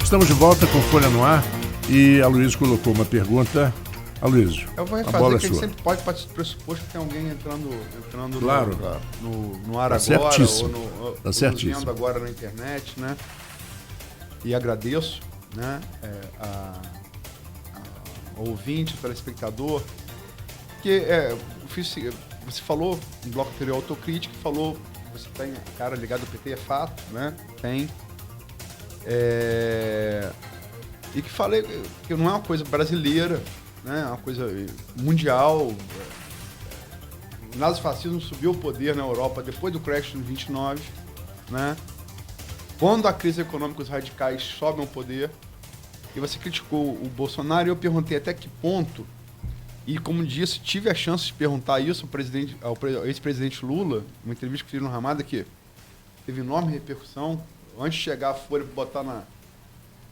Estamos de volta com Folha no Ar e a Luísa colocou uma pergunta. Aloysio, eu vou a refazer bola que é a gente sua. sempre pode partir do pressuposto que tem alguém entrando claro. no ar Tá agora, certíssimo. ou Tá certíssimo. vendo agora na internet, né? E agradeço, né, ao ouvinte, ao telespectador, que você falou no bloco anterior autocrítica, falou que você tem cara ligado ao PT, é fato, né? Tem. E que falei que não é uma coisa brasileira, né? É uma coisa mundial. O nazifascismo subiu ao poder na Europa depois do crash de 29, né? Quando a crise econômica, os radicais sobem ao poder. E você criticou o Bolsonaro e eu perguntei até que ponto. E como disse, tive a chance de perguntar isso ao ex-presidente Lula, uma entrevista que fiz no Ramada, que teve enorme repercussão. Antes de chegar a Folha para botar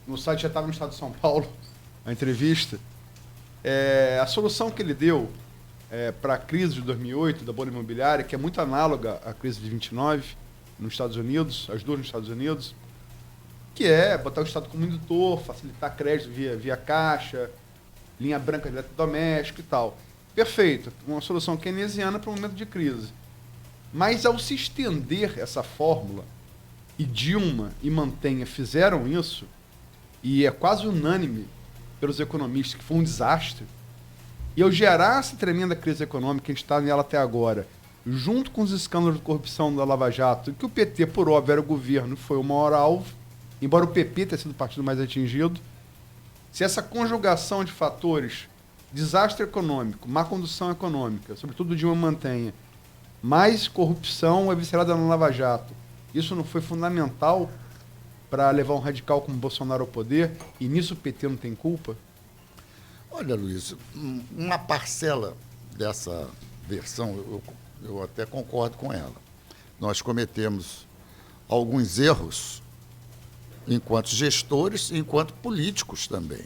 no site, já estava no estado de São Paulo, a entrevista. A solução que ele deu para a crise de 2008, da bolha imobiliária, que é muito análoga à crise de 29, nos Estados Unidos, as duas nos Estados Unidos, que é botar o Estado como indutor, facilitar crédito via caixa, linha branca de eletrodoméstico e tal. Perfeito, uma solução keynesiana para um momento de crise. Mas ao se estender essa fórmula, e Dilma e Mantenha fizeram isso, e é quase unânime pelos economistas que foi um desastre, e ao gerar essa tremenda crise econômica, que a gente está nela até agora, junto com os escândalos de corrupção da Lava Jato, que o PT, por óbvio, era o governo, foi o maior alvo, embora o PP tenha sido o partido mais atingido, se essa conjugação de fatores, desastre econômico, má condução econômica, sobretudo Dilma Mantenha, mais corrupção eviscerada na Lava Jato, isso não foi fundamental para levar um radical como Bolsonaro ao poder, e nisso o PT não tem culpa? Olha, Luiz, uma parcela dessa versão, eu até concordo com ela. Nós cometemos alguns erros enquanto gestores e enquanto políticos também.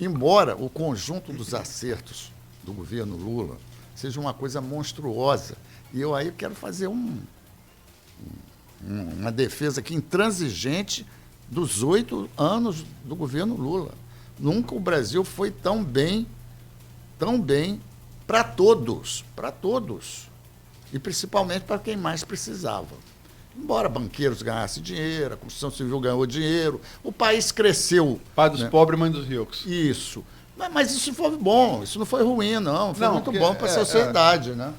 Embora o conjunto dos acertos do governo Lula seja uma coisa monstruosa, e eu aí quero fazer uma defesa aqui intransigente dos 8 anos do governo Lula. Nunca o Brasil foi tão bem para todos, e principalmente para quem mais precisava. Embora banqueiros ganhassem dinheiro, a construção civil ganhou dinheiro, o país cresceu. Pai dos pobres e mãe dos ricos. Isso. Mas isso foi bom, isso não foi ruim, não. Foi muito bom para a sociedade, né?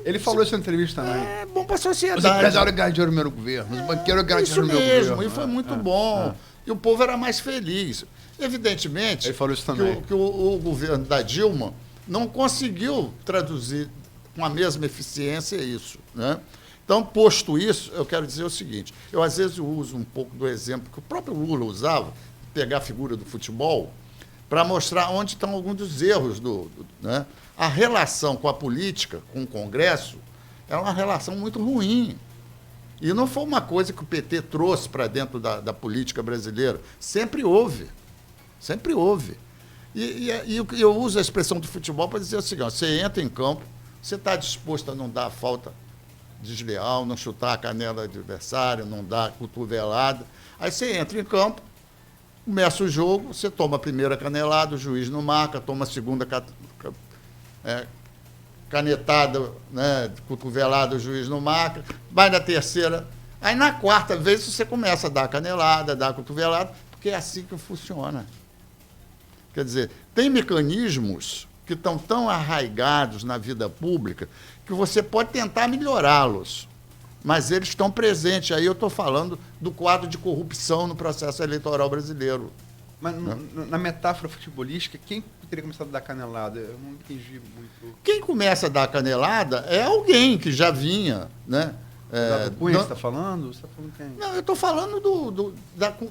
Ele falou isso na entrevista também. É bom para a sociedade. Os empresários ganham dinheiro no meu governo, os banqueiros ganham dinheiro no meu governo. Isso mesmo, e foi muito bom. E o povo era mais feliz. Evidentemente, ele falou isso também. Que o governo da Dilma não conseguiu traduzir com a mesma eficiência isso, né? Então, posto isso, eu quero dizer o seguinte, eu às vezes uso um pouco do exemplo que o próprio Lula usava, pegar a figura do futebol, para mostrar onde estão alguns dos erros né? A relação com a política, com o Congresso, é uma relação muito ruim. E não foi uma coisa que o PT trouxe para dentro da política brasileira. Sempre houve. Sempre houve. E eu uso a expressão do futebol para dizer o seguinte, você entra em campo, você está disposto a não dar falta desleal, não chutar a canela do adversário, não dar cotovelada. Aí você entra em campo, começa o jogo, você toma a primeira canelada, o juiz não marca, toma a segunda canetada, né, cotovelada, o juiz não marca, vai na terceira. Aí na quarta vez você começa a dar a canelada, dar a cotovelada, porque é assim que funciona. Quer dizer, tem mecanismos que estão tão arraigados na vida pública que você pode tentar melhorá-los, mas eles estão presentes. Aí eu estou falando do quadro de corrupção no processo eleitoral brasileiro. Mas na metáfora futebolística, quem teria começado a dar canelada? Eu não entendi muito. Quem começa a dar canelada é alguém que já vinha, né? O Cunha, você está falando? Você tá falando quem? Não, eu estou falando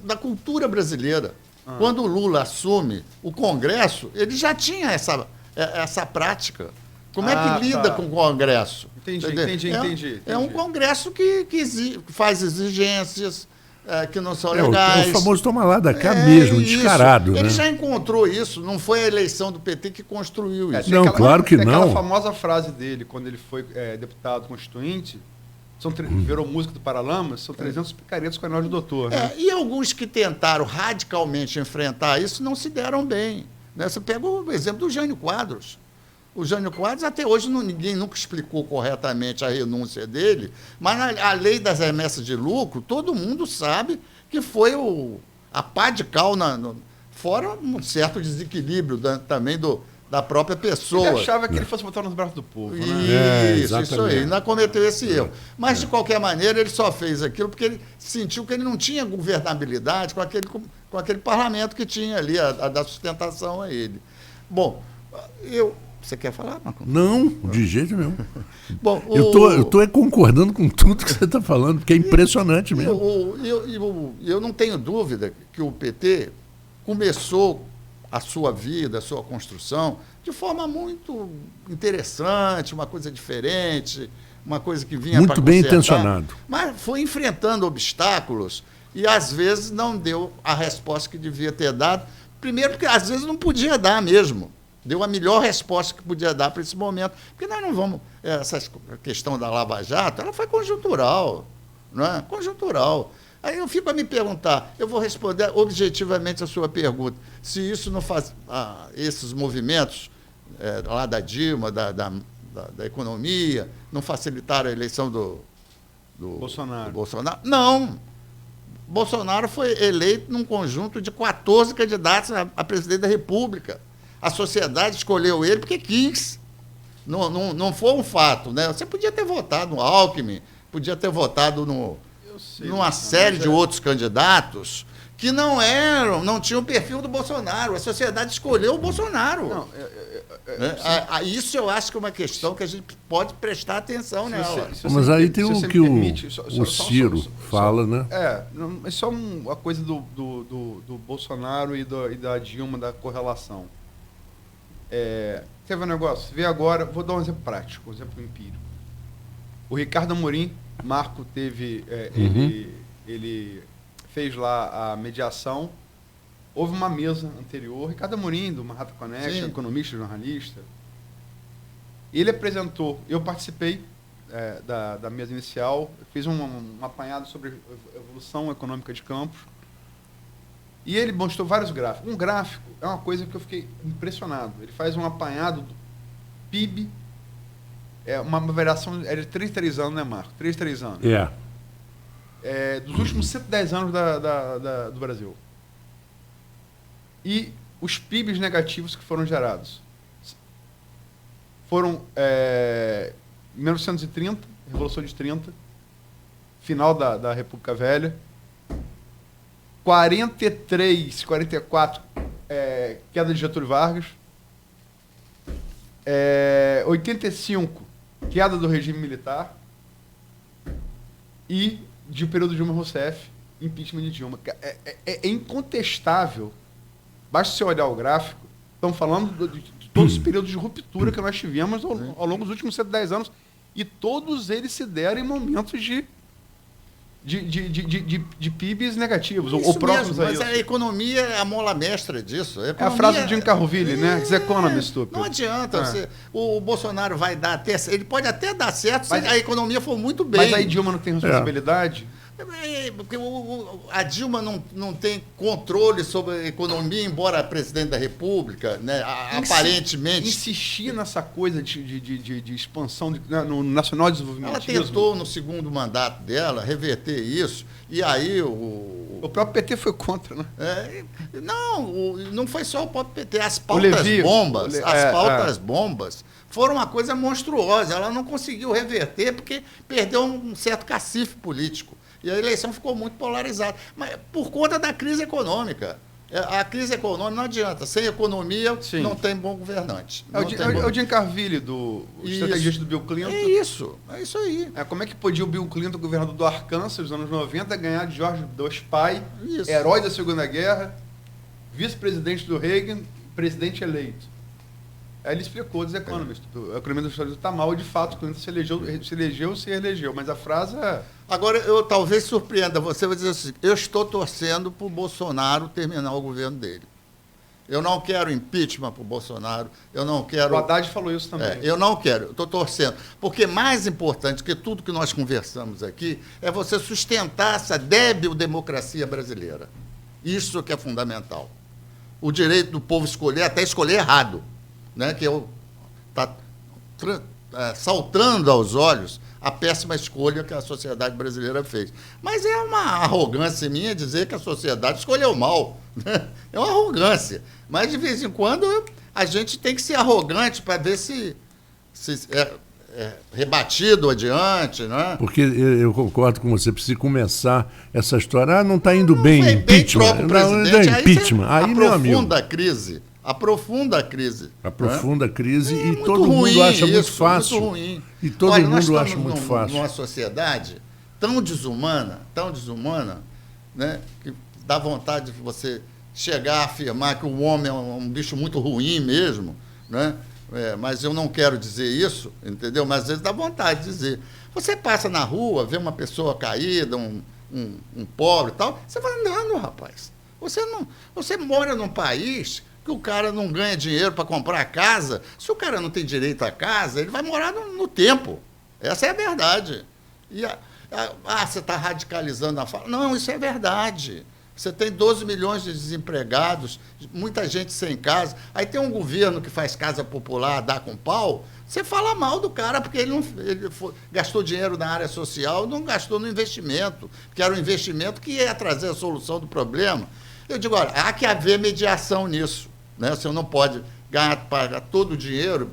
da cultura brasileira. Quando o Lula assume o Congresso, ele já tinha essa prática. Como é que lida com o Congresso? Entendi. É um Congresso que faz exigências que não são legais. O famoso toma lá da cá mesmo, descarado. Ele né? já encontrou isso, não foi a eleição do PT que construiu isso. Não, claro que não. Aquela famosa frase dele, quando ele foi deputado constituinte, Virou música do Paralamas, são 300 picaretas com anel de doutor. Né? E alguns que tentaram radicalmente enfrentar isso não se deram bem. Né? Você pega o exemplo do Jânio Quadros. O Jânio Quadros, até hoje, ninguém nunca explicou corretamente a renúncia dele, mas a lei das remessas de lucro, todo mundo sabe que foi a pá de cal, fora um certo desequilíbrio também da própria pessoa. Ele achava que ele fosse botar nos braços do povo. Né? Isso aí. Ainda cometeu esse erro. Mas, de qualquer maneira, ele só fez aquilo porque ele sentiu que ele não tinha governabilidade com aquele parlamento que tinha ali, a dar sustentação a ele. Bom, você quer falar, Marco? Não, de jeito nenhum. Bom, eu estou concordando com tudo que você está falando, porque é impressionante mesmo. Eu não tenho dúvida que o PT começou a sua vida, a sua construção, de forma muito interessante, uma coisa diferente, uma coisa que vinha para muito bem intencionado. Mas foi enfrentando obstáculos e, às vezes, não deu a resposta que devia ter dado. Primeiro, porque, às vezes, não podia dar mesmo. Deu a melhor resposta que podia dar para esse momento. Porque nós não vamos... Essa questão da Lava Jato, ela foi conjuntural. Não é? Conjuntural. Aí eu fico a me perguntar, eu vou responder objetivamente a sua pergunta, se isso não faz... esses movimentos lá da Dilma, da economia, não facilitaram a eleição do Bolsonaro. Não. Bolsonaro foi eleito num conjunto de 14 candidatos a presidente da República. A sociedade escolheu ele porque quis. Não foi um fato, né? Você podia ter votado no Alckmin, podia ter votado numa série de outros candidatos que não tinham o perfil do Bolsonaro. A sociedade escolheu o Bolsonaro. Isso eu acho que é uma questão que a gente pode prestar atenção nela. Mas aí tem o que o Ciro fala, né? É só uma coisa do Bolsonaro e da Dilma, da correlação. Teve um negócio, vê agora, vou dar um exemplo prático, um exemplo empírico. O Ricardo Amorim, Marco teve, ele fez lá a mediação, houve uma mesa anterior, Ricardo Amorim, do Manhattan Connection, economista, jornalista, ele apresentou, eu participei da mesa inicial, fiz um apanhado sobre a evolução econômica de Campos, e ele mostrou vários gráficos. Um gráfico é uma coisa que eu fiquei impressionado. Ele faz um apanhado do PIB, uma variação, é de 3 anos, né, Marco? 3 anos. Dos últimos 110 anos do Brasil. E os PIBs negativos que foram gerados. Foram 1930, Revolução de 30, final da República Velha, 43, 44, queda de Getúlio Vargas, 85, queda do regime militar, e de período de Dilma Rousseff, impeachment de Dilma. É incontestável, basta você olhar o gráfico, estamos falando de todos os períodos de ruptura que nós tivemos ao longo dos últimos 110 anos, e todos eles se deram em momentos de PIBs negativos, ou próximos a isso. Mas a economia é a mola mestra disso. É a frase do Jim Carroville, né? He's Economist, stupid. Não adianta. O Bolsonaro vai dar até... Ele pode até dar certo se a economia for muito bem. Mas aí Dilma não tem responsabilidade? Porque a Dilma não tem controle sobre a economia, embora a presidente da República, né, aparentemente... Insistir nessa coisa de expansão no nacional desenvolvimento. Ela tentou, no segundo mandato dela, reverter isso, e aí o próprio PT foi contra, né? Não foi só o próprio PT. As pautas bombas foram uma coisa monstruosa. Ela não conseguiu reverter porque perdeu um certo cacife político. E a eleição ficou muito polarizada. Mas por conta da crise econômica. A crise econômica não adianta. Sem economia, não tem bom governante. É o Jim Carville, estrategista do Bill Clinton. É isso aí. Como é que podia o Bill Clinton, governador do Arkansas, nos anos 90, ganhar de George W. Pai, isso. Herói da Segunda Guerra, vice-presidente do Reagan, presidente eleito? Aí ele explicou, diz Economist, a economia dos Estados Unidos está mal, e de fato, o Clinton se reelegeu, mas a frase é... Agora, eu talvez surpreenda você, vai dizer assim, eu estou torcendo para o Bolsonaro terminar o governo dele. Eu não quero impeachment para o Bolsonaro, eu não quero... O Haddad falou isso também. Eu não quero, eu estou torcendo. Porque mais importante que tudo que nós conversamos aqui é você sustentar essa débil democracia brasileira. Isso que é fundamental. O direito do povo escolher, até escolher errado, né? Que está saltando aos olhos a péssima escolha que a sociedade brasileira fez. Mas é uma arrogância minha dizer que a sociedade escolheu mal. Né? É uma arrogância. Mas, de vez em quando, a gente tem que ser arrogante para ver se é rebatido adiante. Né? Porque eu concordo com você, precisa começar essa história. Não está indo bem, impeachment. Bem não, impeachment. Aí, meu amigo. Aprofunda a crise. Aprofunda a crise e todo mundo acha muito fácil. Muito ruim. E todo mundo acha muito fácil. Numa sociedade tão desumana, né, que dá vontade de você chegar a afirmar que o homem é um bicho muito ruim mesmo, né? Mas eu não quero dizer isso, entendeu? Mas às vezes dá vontade de dizer. Você passa na rua, vê uma pessoa caída, um pobre e tal, você fala, não, rapaz, você mora num país que o cara não ganha dinheiro para comprar casa. Se o cara não tem direito à casa, ele vai morar no tempo. Essa é a verdade. E você está radicalizando a fala. Não, isso é verdade. Você tem 12 milhões de desempregados, muita gente sem casa. Aí tem um governo que faz casa popular, dá com pau. Você fala mal do cara porque ele gastou dinheiro na área social, não gastou no investimento, que era um investimento que ia trazer a solução do problema. Eu digo, olha, há que haver mediação nisso. Né? Você não pode pagar todo o dinheiro,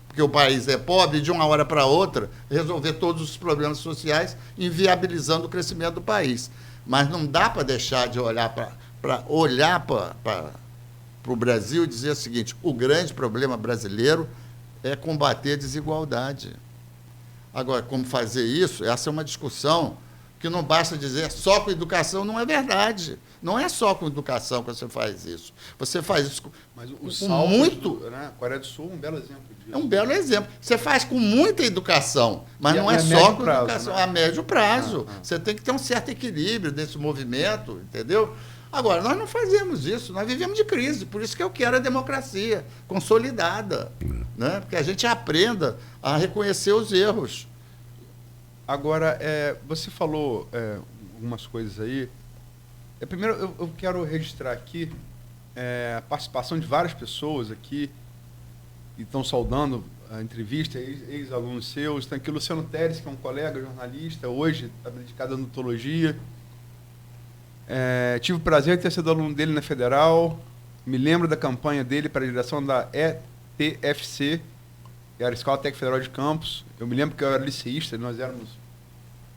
porque o país é pobre, e de uma hora para outra resolver todos os problemas sociais, inviabilizando o crescimento do país. Mas não dá para deixar de olhar para o Brasil e dizer o seguinte, o grande problema brasileiro é combater a desigualdade. Agora, como fazer isso? Essa é uma discussão que não basta dizer só com educação, não é verdade. Não é só com educação que você faz isso. Você faz isso Mas com muito... Né? A Coreia do Sul é um belo exemplo disso. É um belo exemplo. Você faz com muita educação, mas não é só com educação, a médio prazo. Você tem que ter um certo equilíbrio nesse movimento, entendeu? Agora, nós não fazemos isso, nós vivemos de crise, por isso que eu quero a democracia consolidada, né? Porque a gente aprenda a reconhecer os erros. Agora, você falou algumas coisas aí. Primeiro, eu quero registrar aqui a participação de várias pessoas aqui que estão saudando a entrevista, ex-alunos seus. Tem aqui o Luciano Teres, que é um colega jornalista, hoje está dedicado à odontologia. Tive o prazer de ter sido aluno dele na Federal. Me lembro da campanha dele para a direção da ETFC, que era a Escola Técnica Federal de Campos. Eu me lembro que eu era liceísta, nós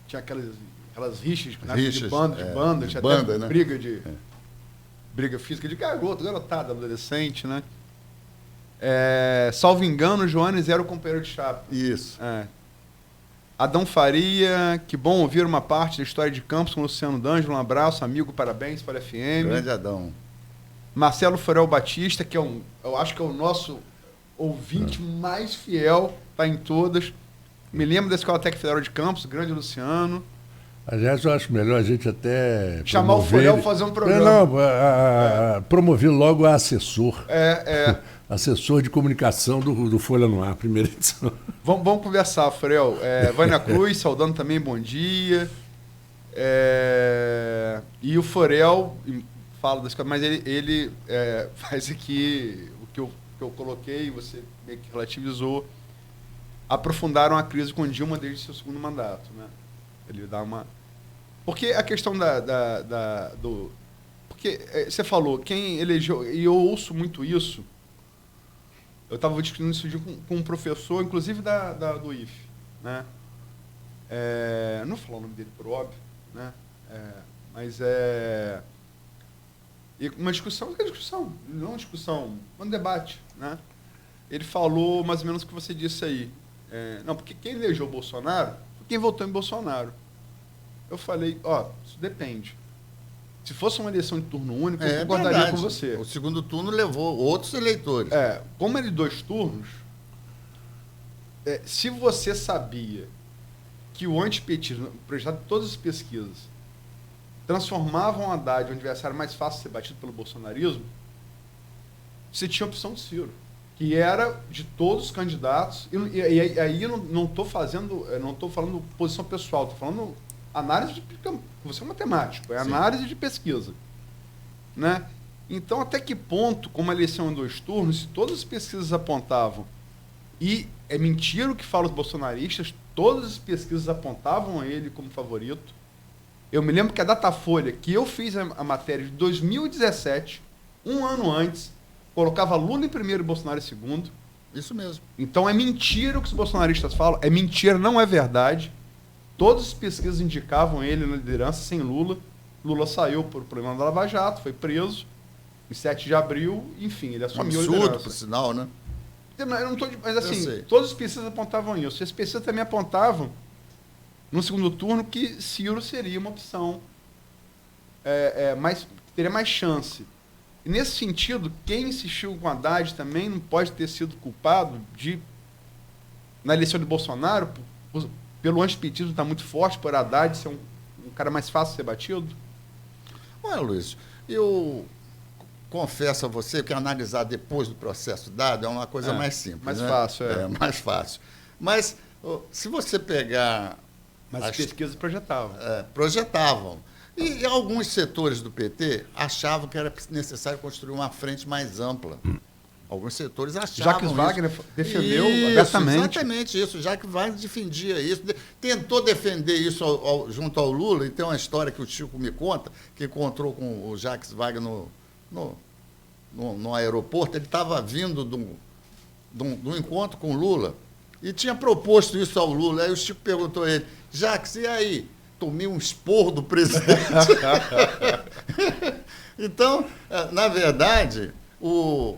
tinha aquelas rixas, de banda, tinha até né? briga física de garotada, adolescente, né? Salvo engano, o Joanes era o companheiro de chapa. Isso. Adão Faria, que bom ouvir uma parte da história de Campos com o Luciano D'Angelo. Um abraço, amigo, parabéns para a FM. Grande Adão. Marcelo Forel Batista, que eu acho que é o nosso ouvinte mais fiel, está em todas. Me lembro da Escola Técnica Federal de Campos, grande Luciano. Aliás, eu acho melhor a gente até chamar o Forel e fazer um programa. Promover logo a assessor. Assessor de comunicação do Folha no Ar, primeira edição. Vamos conversar, Forel. Vânia Cruz, saudando também, bom dia. E o Forel fala das coisas, mas ele faz aqui o que eu coloquei, você meio que relativizou. Aprofundaram a crise com Dilma desde seu segundo mandato, né? Ele dá uma... Porque a questão do... Porque você falou, quem elegeu... E eu ouço muito isso. Eu estava discutindo isso com um professor, inclusive do IF, né? Não vou falar o nome dele por óbvio, né? Mas e uma discussão, não uma discussão, um debate, né? Ele falou mais ou menos o que você disse aí. Não, porque quem elegeu o Bolsonaro foi quem votou em Bolsonaro. Eu falei, isso depende. Se fosse uma eleição de turno único, eu concordaria com você. O segundo turno levou outros eleitores. Como é de 2 turnos, se você sabia que o antipetismo, projetado em todas as pesquisas, transformavam o Haddad em um adversário mais fácil de ser batido pelo bolsonarismo, você tinha a opção do Ciro, que era de todos os candidatos, e aí eu não estou falando posição pessoal, estou falando análise de... Você é matemático, é análise de pesquisa. Né? Então, até que ponto, como a eleição em 2 turnos, se todas as pesquisas apontavam, e é mentira o que falam os bolsonaristas, todas as pesquisas apontavam ele como favorito. Eu me lembro que a Datafolha, que eu fiz a matéria de 2017, um ano antes, colocava Lula em primeiro e Bolsonaro em segundo. Isso mesmo. Então é mentira o que os bolsonaristas falam, é mentira, não é verdade. Todas as pesquisas indicavam ele na liderança sem Lula. Lula saiu por problema da Lava Jato, foi preso em 7 de abril, enfim, ele assumiu a liderança. Por sinal, né? Eu não tô, mas assim, todas as pesquisas apontavam isso. As pesquisas também apontavam, no segundo turno, que Ciro seria uma opção, teria mais chance. E nesse sentido, quem insistiu com Haddad também não pode ter sido culpado de, na eleição de Bolsonaro, pelo antipetismo estar muito forte, por Haddad ser um cara mais fácil de ser batido? Olha, Luiz, eu confesso a você que analisar depois do processo dado é uma coisa mais simples. Mais né? fácil, É mais fácil. Mas se você pegar... Mas as pesquisas projetavam. Projetavam. E alguns setores do PT achavam que era necessário construir uma frente mais ampla. Alguns setores achavam Jacques Wagner defendeu isso, abertamente. Exatamente isso. Jacques Wagner defendia isso. Tentou defender isso junto ao Lula. E tem uma história que o Chico me conta, que encontrou com o Jacques Wagner no aeroporto. Ele estava vindo de um encontro com o Lula e tinha proposto isso ao Lula. Aí o Chico perguntou a ele, Jacques, e aí? Tomei um esporro do presidente. Então, na verdade,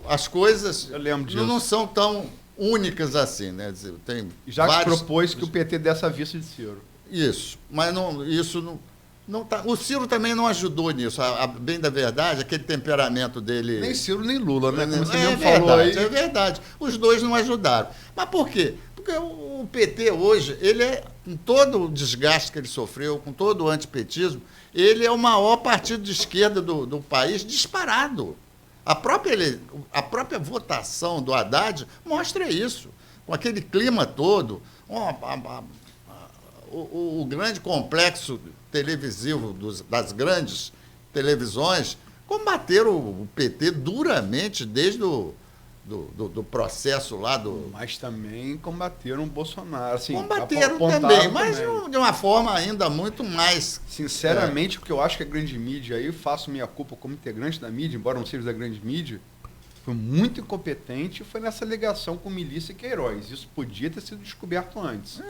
as coisas não são tão únicas assim. Né? Tem Jacques propôs que o PT desse a vista de Ciro. Isso, mas isso não tá. O Ciro também não ajudou nisso. Bem da verdade, aquele temperamento dele... Nem Ciro, nem Lula, né? Como você mesmo verdade, falou aí. É verdade. Os dois não ajudaram. Mas por quê? Porque o PT hoje, ele com todo o desgaste que ele sofreu, com todo o antipetismo, ele é o maior partido de esquerda do país disparado. A própria votação do Haddad mostra isso. Com aquele clima todo, o grande complexo televisivo das grandes televisões combateram o PT duramente desde do processo lá do... Mas também combateram o Bolsonaro. Assim, combateram também, mas de uma forma ainda muito mais... Sinceramente, porque eu acho que a grande mídia, aí eu faço minha culpa como integrante da mídia, embora não seja da grande mídia, foi muito incompetente e foi nessa ligação com Milícia e Queiroz. Isso podia ter sido descoberto antes.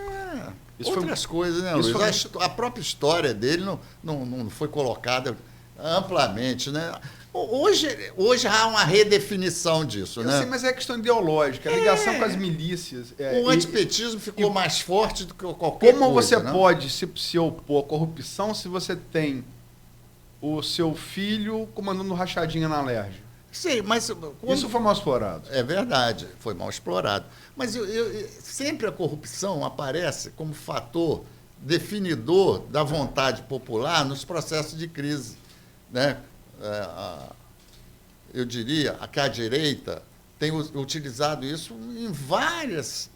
Outras coisas, né, Luiz? A própria história dele não foi colocada amplamente, né? Hoje há uma redefinição disso, né? Sim, mas é questão ideológica, a ligação com as milícias. O antipetismo ficou mais forte do que qualquer coisa. Como você né? pode se opor à corrupção se você tem o seu filho comandando rachadinha na Alerj? Sim, mas... Isso foi mal explorado. É verdade, foi mal explorado. Mas sempre a corrupção aparece como fator definidor da vontade popular nos processos de crise, né? Eu diria que a direita tem utilizado isso em vários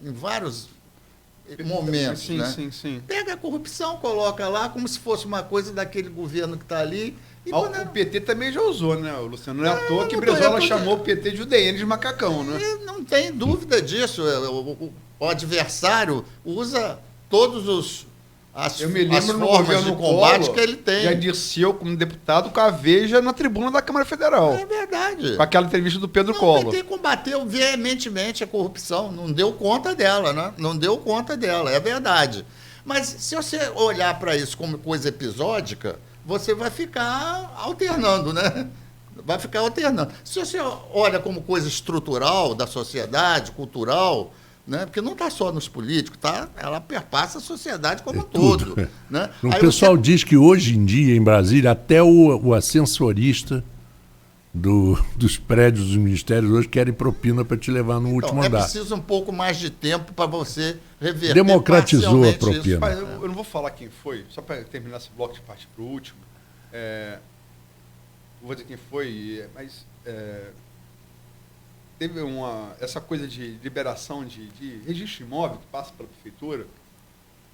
momentos. Sim, né? sim. Pega a corrupção, coloca lá como se fosse uma coisa daquele governo que está ali. O PT também já usou, né, Luciano? Não é à toa que Brizola chamou o PT de UDN de macacão, né? Não tem dúvida disso. O adversário usa todos Eu me lembro no formas de combate Collor, que ele tem. Já disse como deputado com a Veja na tribuna da Câmara Federal. É verdade. Com aquela entrevista do Pedro Collor. O PT combateu veementemente a corrupção, não deu conta dela, né? Não deu conta dela, é verdade. Mas se você olhar para isso como coisa episódica, você vai ficar alternando, né? Vai ficar alternando. Se você olha como coisa estrutural da sociedade, cultural, né? Porque não está só nos políticos, ela perpassa a sociedade como um todo. Né? O pessoal diz que hoje em dia, em Brasília, até o ascensorista dos prédios dos ministérios hoje querem propina para te levar no último andar. É preciso um pouco mais de tempo para você reverter. Democratizou a propina. Mas eu não vou falar quem foi, só para terminar esse bloco de parte para o último. Vou dizer quem foi, mas teve essa coisa de liberação de registro imóvel que passa pela prefeitura.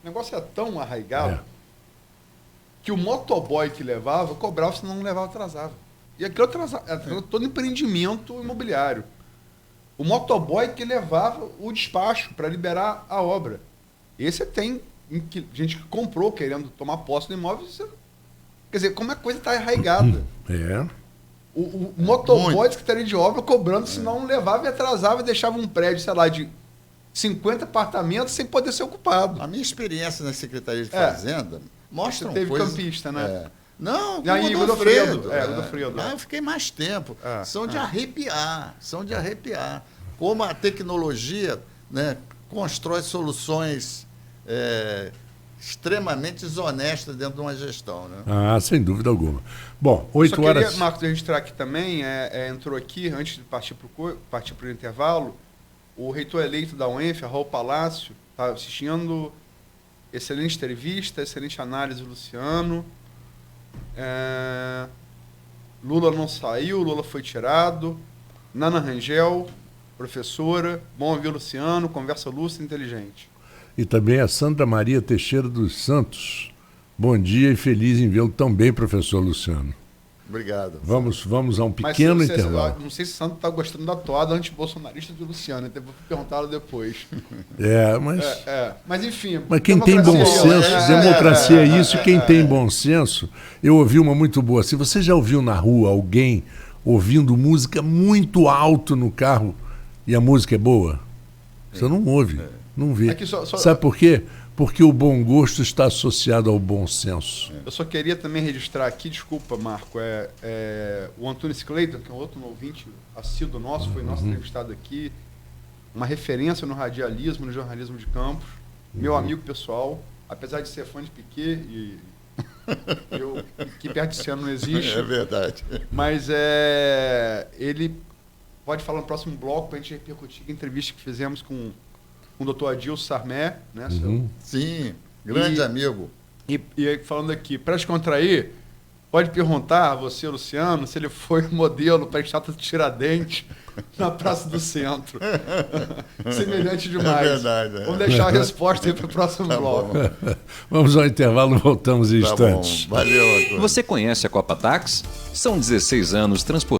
O negócio é tão arraigado que o motoboy que levava, cobrava, se não levava, atrasava. E aquilo atrasava todo empreendimento imobiliário. O motoboy que levava o despacho para liberar a obra. Esse tem gente que comprou querendo tomar posse do imóvel. Quer dizer, como a coisa está arraigada. O motoboy que estaria de obra cobrando, senão não levava e atrasava e deixava um prédio, sei lá, de 50 apartamentos sem poder ser ocupado. A minha experiência na Secretaria de Fazenda mostra Você teve campista, né? Não, o Godofredo. Godofredo. Eu fiquei mais tempo. São de arrepiar. Como a tecnologia, né, constrói soluções extremamente desonestas dentro de uma gestão. Né? Sem dúvida alguma. Bom, 8 horas... Só queria, Marcos, registrar aqui também, entrou aqui, antes de partir para o intervalo, o reitor eleito da UENF, Raul Palácio, está assistindo. Excelente entrevista, excelente análise, Luciano. Lula não saiu, Lula foi tirado. Nana Rangel, professora. Bom ouvir, Luciano, conversa lúcida e inteligente. E também a Sandra Maria Teixeira dos Santos. Bom dia e feliz em vê-lo também, professor Luciano. Obrigado. Vamos a um pequeno intervalo. Não sei se o Sandro está gostando da toada antibolsonarista de Luciano, então vou perguntá-lo depois. Mas enfim. Mas quem tem bom senso, democracia é isso, quem tem bom senso. Eu ouvi uma muito boa. Se você já ouviu na rua alguém ouvindo música muito alto no carro e a música é boa, você não ouve, não vê. Sabe por quê? Porque o bom gosto está associado ao bom senso. Eu só queria também registrar aqui, desculpa, Marco, o Antônio Clayton, que é um outro ouvinte assíduo nosso, foi nosso entrevistado aqui, uma referência no radialismo, no jornalismo de campos, meu amigo pessoal, apesar de ser fã de Piquet, e que perto desse ano não existe. É verdade. Mas ele pode falar no próximo bloco para a gente repercutir a entrevista que fizemos com o doutor Adilson Sarmé, né? Sim, grande amigo. E falando aqui, para descontrair, pode perguntar a você, Luciano, se ele foi modelo para a estátua de Tiradentes na Praça do Centro. Semelhante demais. É verdade. Vamos deixar a resposta aí para o próximo bloco. Vamos ao intervalo, voltamos em instantes. Bom. Valeu, Antônio. Você conhece a Copa Táxi? São 16 anos transportando